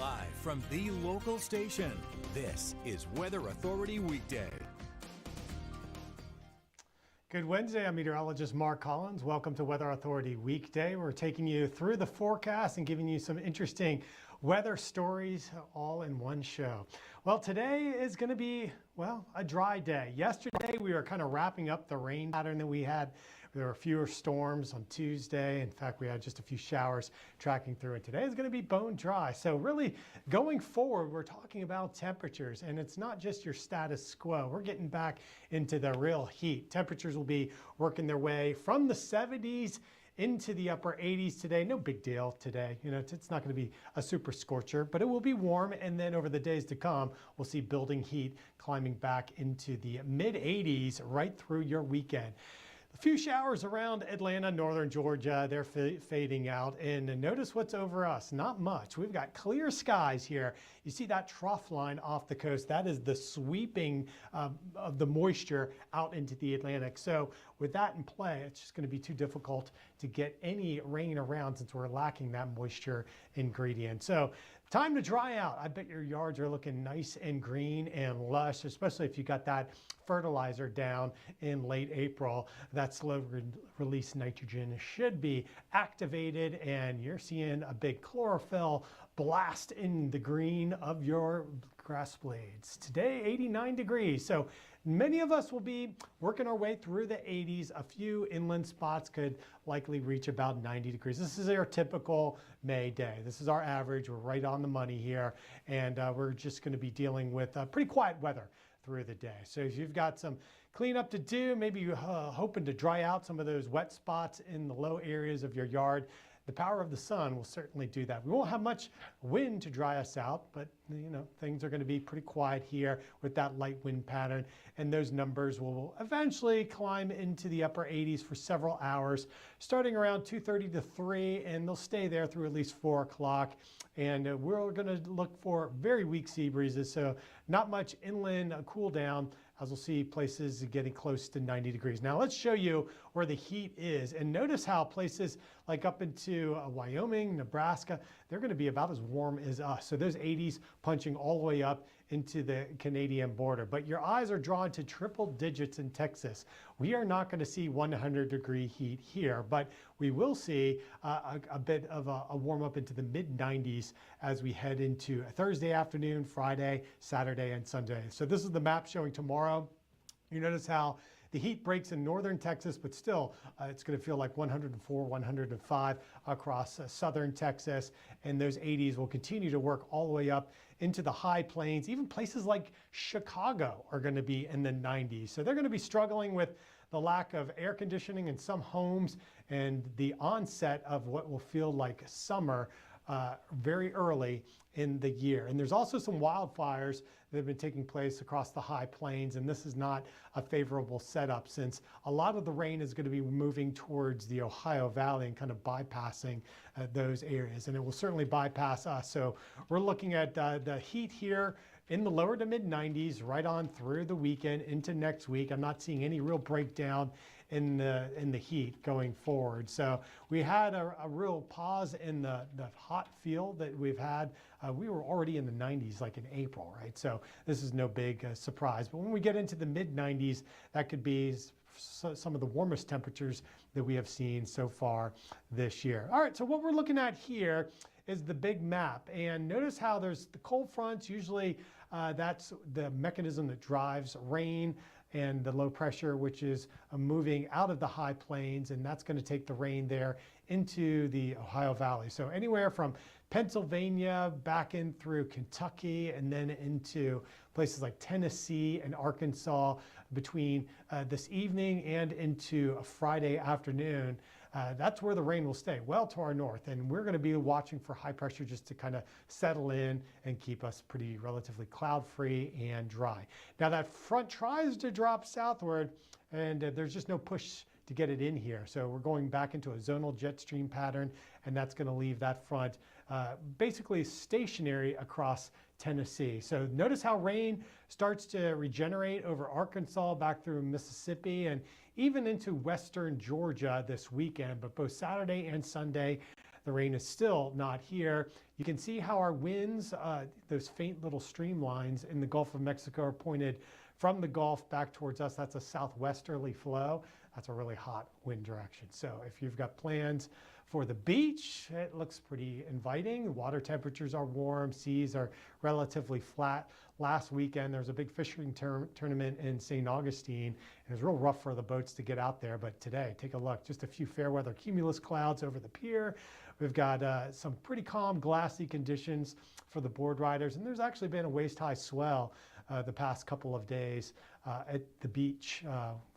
Live from the local station, this is Weather Authority Weekday. Good Wednesday, I'm Meteorologist Mark Collins. Welcome to Weather Authority Weekday. We're taking you through the forecast and giving you some interesting weather stories all in one show. Well, today is going to be, well, a dry day. Yesterday we were kind of wrapping up the rain pattern that we had. There were fewer storms on Tuesday. In fact, we had just a few showers tracking through, and today is going to be bone dry. So really going forward, we're talking about temperatures, and it's not just your status quo. We're getting back into the real heat. Temperatures will be working their way from the 70s into the upper 80s today. No big deal today. You know, it's not going to be a super scorcher, but it will be warm. And then over the days to come, we'll see building heat climbing back into the mid 80s right through your weekend. A few showers around Atlanta, northern Georgia, they're fading out. And notice what's over us, not much. We've got clear skies here. You see that trough line off the coast, that is the sweeping of the moisture out into the Atlantic. So with that in play, it's just gonna be too difficult to get any rain around since we're lacking that moisture ingredient. So time to dry out. I bet your yards are looking nice and green and lush, especially if you got that fertilizer down in late April. That slow release nitrogen should be activated, and you're seeing a big chlorophyll blast in the green of your grass blades. Today, 89 degrees. So many of us will be working our way through the 80s. A few inland spots could likely reach about 90 degrees. This is our typical May day. This is our average. We're right on the money here, and we're just going to be dealing with pretty quiet weather through the day. So if you've got some cleanup to do, maybe you're hoping to dry out some of those wet spots in the low areas of your yard, the power of the sun will certainly do that. We won't have much wind to dry us out, but you know, things are going to be pretty quiet here with that light wind pattern, and those numbers will eventually climb into the upper 80s for several hours, starting around 2:30 to 3, and they'll stay there through at least 4 o'clock. And we're going to look for very weak sea breezes, so not much inland cool down, as we'll see places getting close to 90 degrees. Now let's show you where the heat is, and notice how places like up into Wyoming, Nebraska, they're going to be about as warm as us. So those 80s punching all the way up into the Canadian border. But your eyes are drawn to triple digits in Texas. We are not going to see 100-degree heat here, but we will see a bit of a warm up into the mid-90s as we head into Thursday afternoon, Friday, Saturday, and Sunday. So this is the map showing tomorrow. You notice how the heat breaks in northern Texas, but still it's going to feel like 104, 105 across southern Texas. And those 80s will continue to work all the way up into the high plains. Even places like Chicago are going to be in the 90s. So they're going to be struggling with the lack of air conditioning in some homes and the onset of what will feel like summer very early in the year. And there's also some wildfires that have been taking place across the high plains, and this is not a favorable setup since a lot of the rain is going to be moving towards the Ohio Valley and kind of bypassing those areas, and it will certainly bypass us. So we're looking at the heat here in the lower to mid 90s right on through the weekend into next week. I'm not seeing any real breakdown in the heat going forward. So we had a real pause in the hot feel that we've had. We were already in the 90s like in April, right? So this is no big surprise. But when we get into the mid 90s, that could be some of the warmest temperatures that we have seen so far this year. All right, so what we're looking at here is the big map, and notice how there's the cold fronts. Usually that's the mechanism that drives rain, and the low pressure, which is moving out of the high plains, and that's going to take the rain there into the Ohio Valley. So anywhere from Pennsylvania back in through Kentucky and then into places like Tennessee and Arkansas between this evening and into a Friday afternoon. That's where the rain will stay, well to our north, and we're going to be watching for high pressure just to kind of settle in and keep us pretty relatively cloud-free and dry. Now that front tries to drop southward, and there's just no push to get it in here. So we're going back into a zonal jet stream pattern, and that's going to leave that front basically stationary across Tennessee. So notice how rain starts to regenerate over Arkansas back through Mississippi and even into western Georgia this weekend. But both Saturday and Sunday, the rain is still not here. You can see how our winds, those faint little streamlines in the Gulf of Mexico, are pointed from the Gulf back towards us. That's a southwesterly flow. That's a really hot wind direction. So if you've got plans for the beach, it looks pretty inviting. Water temperatures are warm, seas are relatively flat. Last weekend, there was a big fishing tournament in St. Augustine. It was real rough for the boats to get out there, but today, take a look, just a few fair weather cumulus clouds over the pier. We've got some pretty calm, glassy conditions for the board riders, and there's actually been a waist-high swell the past couple of days at the beach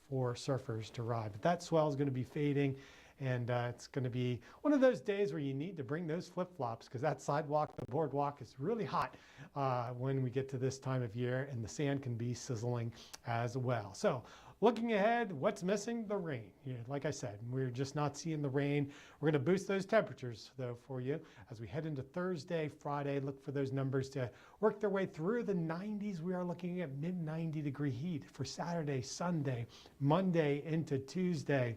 for surfers to ride. But that swell is going to be fading, and it's going to be one of those days where you need to bring those flip-flops, because that sidewalk, the boardwalk, is really hot when we get to this time of year, and the sand can be sizzling as well. So looking ahead, what's missing? The rain. Yeah, like I said, we're just not seeing the rain. We're going to boost those temperatures, though, for you as we head into Thursday, Friday. Look for those numbers to work their way through the 90s. We are looking at mid-90-degree heat for Saturday, Sunday, Monday into Tuesday.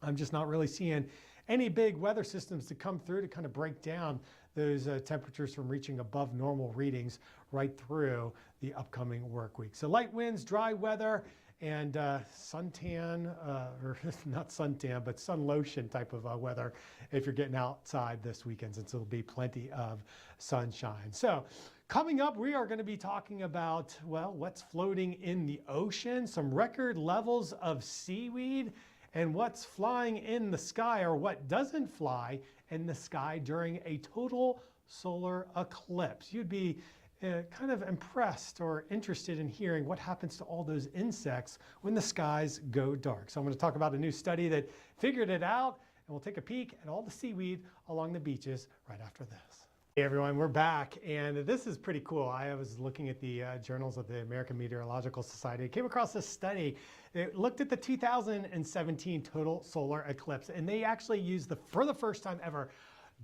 I'm just not really seeing any big weather systems to come through to kind of break down those temperatures from reaching above normal readings right through the upcoming work week. So light winds, dry weather, and suntan, or not suntan, but sun lotion type of weather if you're getting outside this weekend, since there'll be plenty of sunshine. So coming up, we are going to be talking about, well, what's floating in the ocean, some record levels of seaweed, and what's flying in the sky, or what doesn't fly in the sky during a total solar eclipse. You'd be kind of impressed or interested in hearing what happens to all those insects when the skies go dark. So I'm going to talk about a new study that figured it out, and we'll take a peek at all the seaweed along the beaches right after this. Hey everyone, we're back, and this is pretty cool. I was looking at the journals of the American Meteorological Society. I came across this study. It looked at the 2017 total solar eclipse, and they actually used, for the first time ever,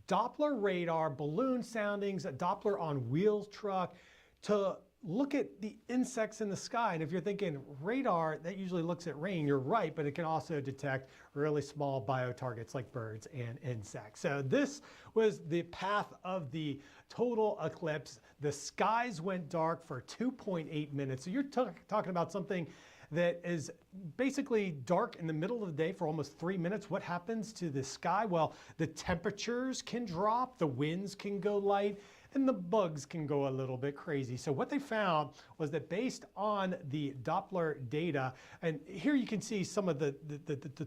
Doppler radar, balloon soundings, a Doppler on wheels truck to look at the insects in the sky. And if you're thinking radar, that usually looks at rain, you're right, but it can also detect really small bio-targets like birds and insects. So this was the path of the total eclipse. The skies went dark for 2.8 minutes. So you're talking about something that is basically dark in the middle of the day for almost 3 minutes. What happens to the sky? Well, the temperatures can drop, the winds can go light, and the bugs can go a little bit crazy. So what they found was that based on the Doppler data, and here you can see some of the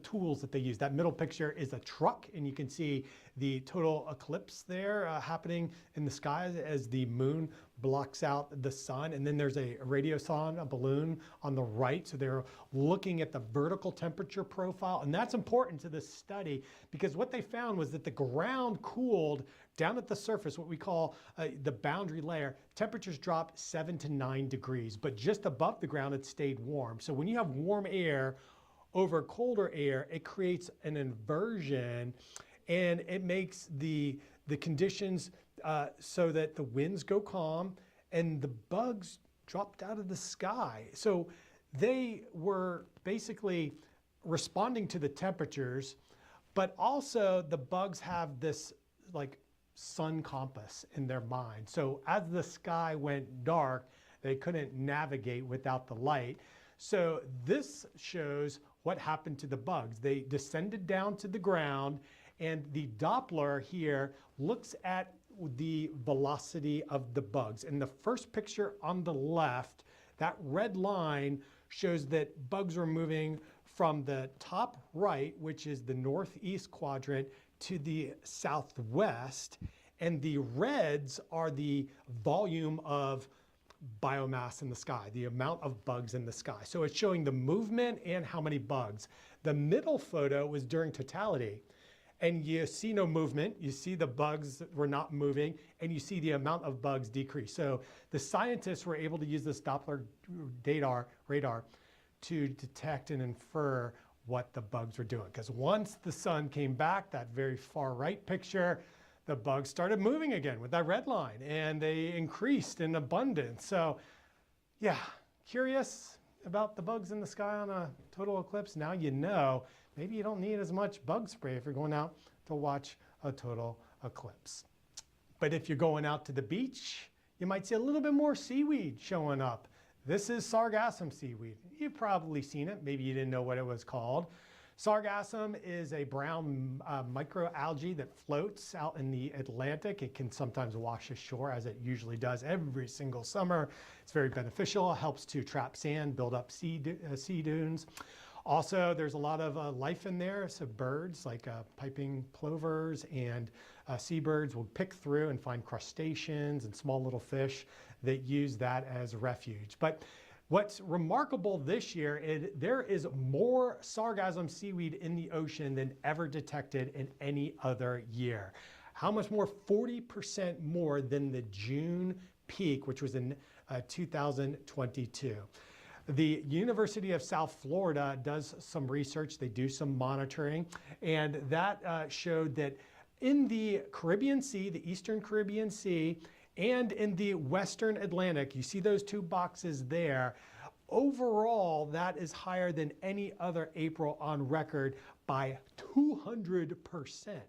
tools that they use. That middle picture is a truck, and you can see the total eclipse there happening in the sky as the moon blocks out the sun. And then there's a radiosonde, a balloon on the right. So they're looking at the vertical temperature profile. And that's important to this study, because what they found was that the ground cooled down at the surface, what we call the boundary layer. Temperatures dropped 7 to 9 degrees, but just above the ground it stayed warm. So when you have warm air over colder air, it creates an inversion, and it makes the conditions so that the winds go calm and the bugs dropped out of the sky. So they were basically responding to the temperatures, but also the bugs have this like sun compass in their mind. So as the sky went dark, they couldn't navigate without the light. So this shows what happened to the bugs. They descended down to the ground, and the Doppler here looks at the velocity of the bugs. In the first picture on the left, that red line shows that bugs are moving from the top right, which is the northeast quadrant, to the southwest, and the reds are the volume of biomass in the sky, the amount of bugs in the sky. So it's showing the movement and how many bugs. The middle photo was during totality, and you see no movement. You see the bugs were not moving, and you see the amount of bugs decrease. So the scientists were able to use this Doppler radar to detect and infer what the bugs were doing. Because once the sun came back, that very far right picture, the bugs started moving again with that red line, and they increased in abundance. So yeah, curious about the bugs in the sky on a total eclipse? Now you know. Maybe you don't need as much bug spray if you're going out to watch a total eclipse. But if you're going out to the beach, you might see a little bit more seaweed showing up. This is sargassum seaweed. You've probably seen it. Maybe you didn't know what it was called. Sargassum is a brown microalgae that floats out in the Atlantic. It can sometimes wash ashore, as it usually does every single summer. It's very beneficial. It helps to trap sand, build up sea dunes. Also, there's a lot of life in there. So birds like piping plovers and seabirds will pick through and find crustaceans and small little fish that use that as refuge. But what's remarkable this year is there is more sargassum seaweed in the ocean than ever detected in any other year. How much more? 40% more than the June peak, which was in 2022. The University of South Florida does some research, they do some monitoring, and that showed that in the Caribbean Sea, the Eastern Caribbean Sea, and in the Western Atlantic, you see those two boxes there, overall that is higher than any other April on record by 200%.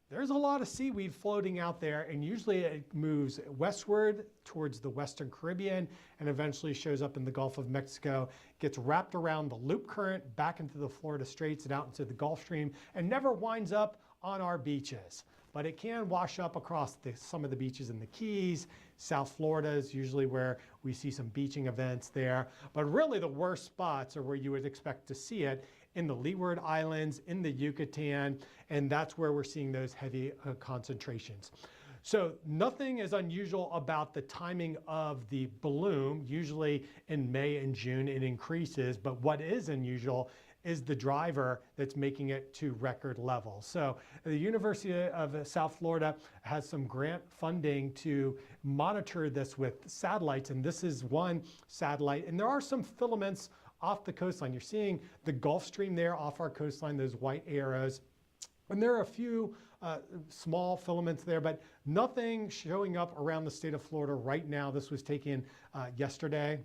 There's a lot of seaweed floating out there, and usually it moves westward towards the Western Caribbean and eventually shows up in the Gulf of Mexico, gets wrapped around the loop current back into the Florida Straits and out into the Gulf Stream, and never winds up on our beaches. But it can wash up across some of the beaches in the Keys. South Florida is usually where we see some beaching events there. But really the worst spots are where you would expect to see it, in the Leeward Islands, in the Yucatan, and that's where we're seeing those heavy concentrations. So nothing is unusual about the timing of the bloom. Usually in May and June it increases, but what is unusual is the driver that's making it to record levels. So the University of South Florida has some grant funding to monitor this with satellites, and this is one satellite, and there are some filaments off the coastline. You're seeing the Gulf Stream there off our coastline, those white arrows. And there are a few small filaments there, but nothing showing up around the state of Florida right now. This was taken yesterday.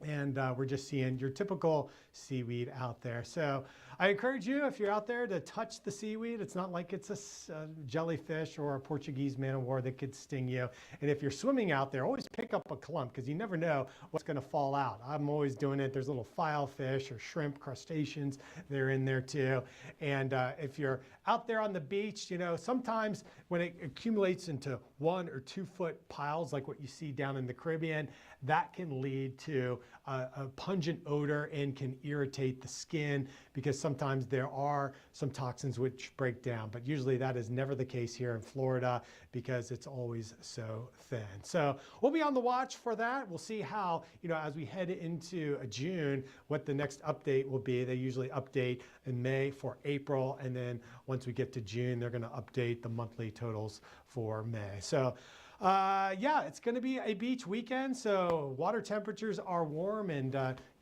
And we're just seeing your typical seaweed out there. So I encourage you, if you're out there, to touch the seaweed. It's not like it's a jellyfish or a Portuguese man-o-war that could sting you. And if you're swimming out there, always pick up a clump, because you never know what's going to fall out. I'm always doing it. There's little filefish or shrimp, crustaceans. They're in there too. And if you're out there on the beach, you know, sometimes when it accumulates into 1 or 2 foot piles, like what you see down in the Caribbean, that can lead to a pungent odor and can irritate the skin, because sometimes there are some toxins which break down. But usually that is never the case here in Florida, because it's always so thin. So we'll be on the watch for that. We'll see how, you know, as we head into June, what the next update will be. They usually update in May for April, and then once we get to June, they're going to update the monthly totals for May. So yeah, it's going to be a beach weekend, so water temperatures are warm, and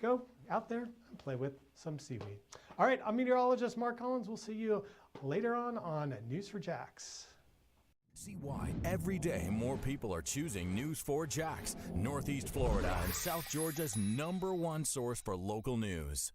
go out there and play with some seaweed. All right, I'm meteorologist Mark Collins. We'll see you later on News for Jax. See why every day more people are choosing News4 Jax, Northeast Florida and South Georgia's #1 source for local news.